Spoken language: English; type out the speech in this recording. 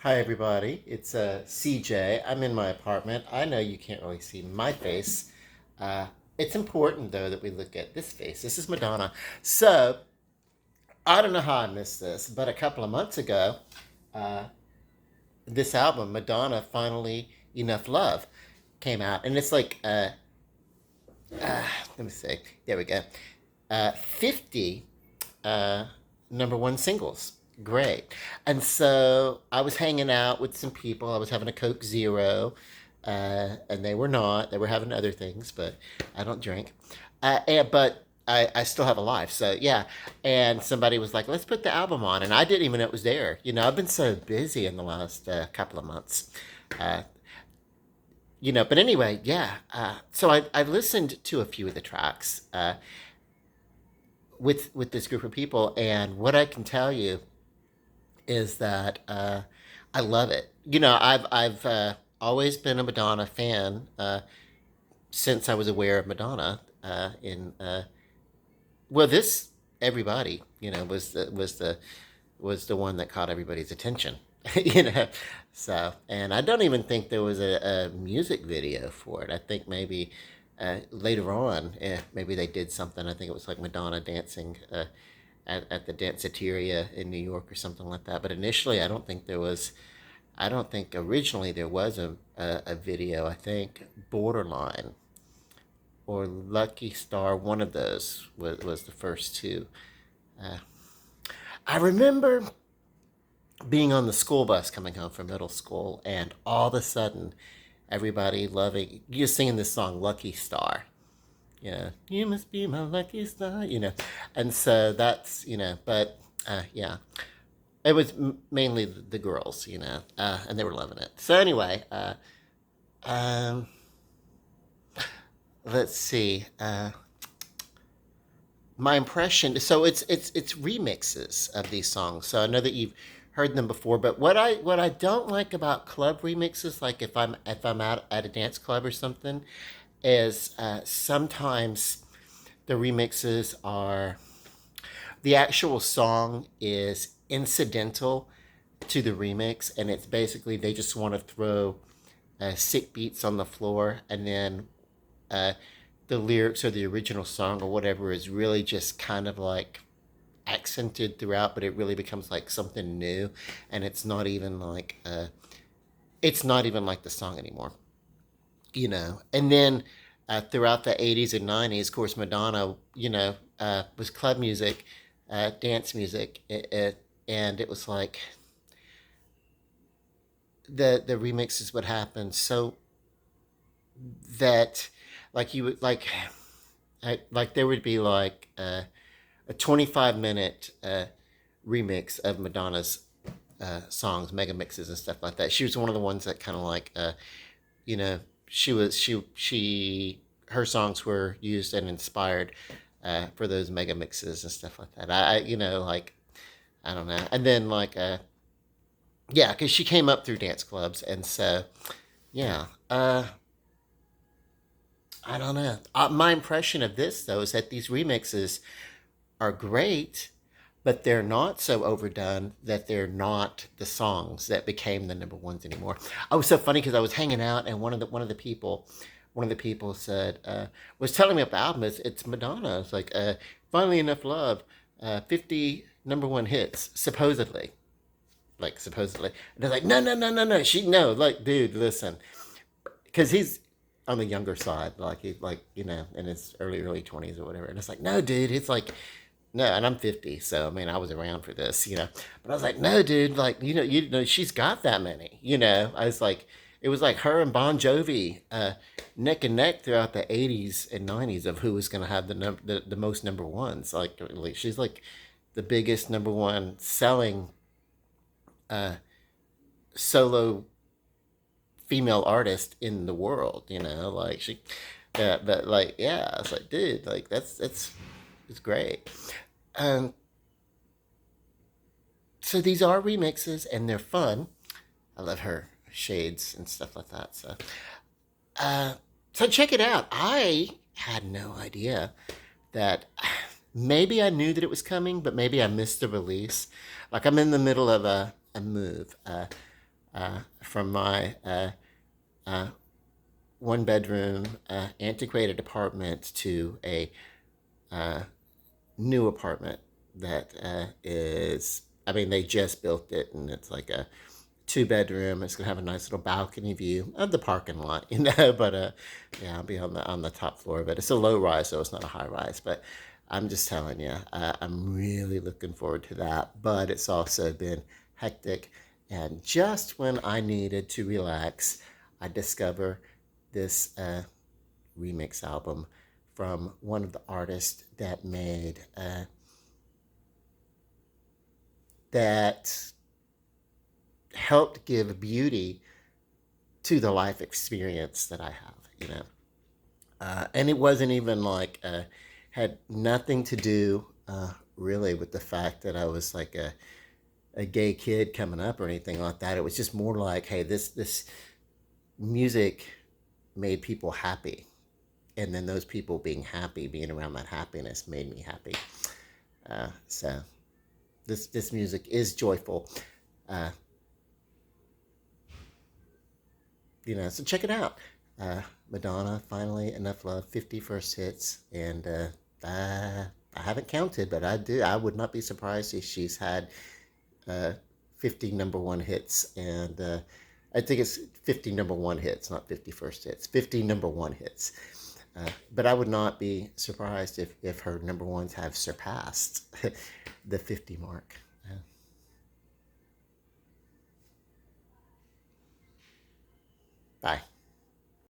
Hi, everybody. It's CJ. I'm in my apartment. I know you can't really see my face. Uh, it's important, though, that we look at this face. This is Madonna. So, I don't know how I missed this, but a couple of months ago, uh, this album, Madonna Finally Enough Love, came out. And it's like, let me see. There we go. 50 uh, number one singles. Great. And so I was hanging out with some people. I was having a Coke Zero, and they were not. They were having other things, but I don't drink. But I still have a life. So, yeah. And somebody was like, let's put the album on. And I didn't even know it was there. I've been so busy in the last couple of months. Uh, but anyway, yeah. So I listened to a few of the tracks with this group of people, and what I can tell you is that I love it. I've always been a Madonna fan since I was aware of Madonna. In Well, this everybody was the one that caught everybody's attention. you know, and I don't even think there was a music video for it. I think maybe later on, maybe they did something. I think it was like Madonna dancing at the Danceteria in New York or something like that. But initially, I don't think there was. I don't think originally there was a video. I think Borderline or Lucky Star, one of those was the first two. Uh, I remember being on the school bus coming home from middle school, and all of a sudden, everybody loving you singing this song, Lucky Star. Yeah, you must be my lucky star. And so that's but yeah, it was mainly the girls, and they were loving it. So anyway, um, let's see. My impression. So it's remixes of these songs. So I know that you've heard them before, but what I don't like about club remixes, like if I'm at a dance club or something, is sometimes the remixes are the actual song is incidental to the remix, and it's basically they just want to throw sick beats on the floor, and then uh, the lyrics or the original song or whatever is really just kind of like accented throughout, but it really becomes like something new, and it's not even like the song anymore. And then throughout the 80s and 90s, of course, Madonna, was club music, dance music, and it was like the remixes would happen so that like you would like there would be like a 25-minute remix of Madonna's songs, mega mixes and stuff like that. She was one of the ones that kind of like you know she her songs were used and inspired for those mega mixes and stuff like that. Like I don't know, and then like yeah, because she came up through dance clubs, and so yeah, I don't know. My impression of this though is that these remixes are great, but they're not so overdone that they're not the songs that became the number ones anymore. I was so funny because I was hanging out, and one of the people said was telling me about the album. It's Madonna. It's like finally enough love, 50 number one hits supposedly. Like supposedly, and they're like, no, no, no, no, no. No, like, dude, listen, because he's on the younger side, like he's like in his early 20s or whatever. And it's like, no, dude, it's like no, and I'm 50, so I mean, I was around for this. But I was like, no, dude, like she's got that many. I was like, it was like her and Bon Jovi neck and neck throughout the 80s and 90s of who was going to have the most number ones. Like she's like the biggest number one selling uh, solo female artist in the world. Like she, yeah, but like yeah, it's like, dude, like that's it's great. Um, so these are remixes and they're fun. I love her shades and stuff like that. Uh, so check it out. I had no idea that maybe I knew that it was coming, but maybe I missed the release. Like I'm in the middle of a move. from my one bedroom antiquated apartment to a uh, new apartment that is, I mean, they just built it and it's like a two bedroom. It's gonna have a nice little balcony view of the parking lot, you know. But yeah, I'll be on the top floor of it. It's a low rise, so it's not a high rise. But I'm just telling you, I'm really looking forward to that. But it's also been hectic, and just when I needed to relax, I discover this remix album from one of the artists that made that helped give beauty to the life experience that I have, you know. And it wasn't even like, had nothing to do really with the fact that I was like a gay kid coming up or anything like that. It was just more like, hey, this music made people happy. And then those people being happy, being around that happiness made me happy. So this music is joyful. Uh, you know, so check it out. Madonna, Finally Enough Love, 50 first hits. And I haven't counted, but I do. I would not be surprised if she's had uh, 50 number one hits. And I think it's 50 number one hits, not 50 first hits. 50 number one hits. But I would not be surprised if her number ones have surpassed the 50 mark. Bye.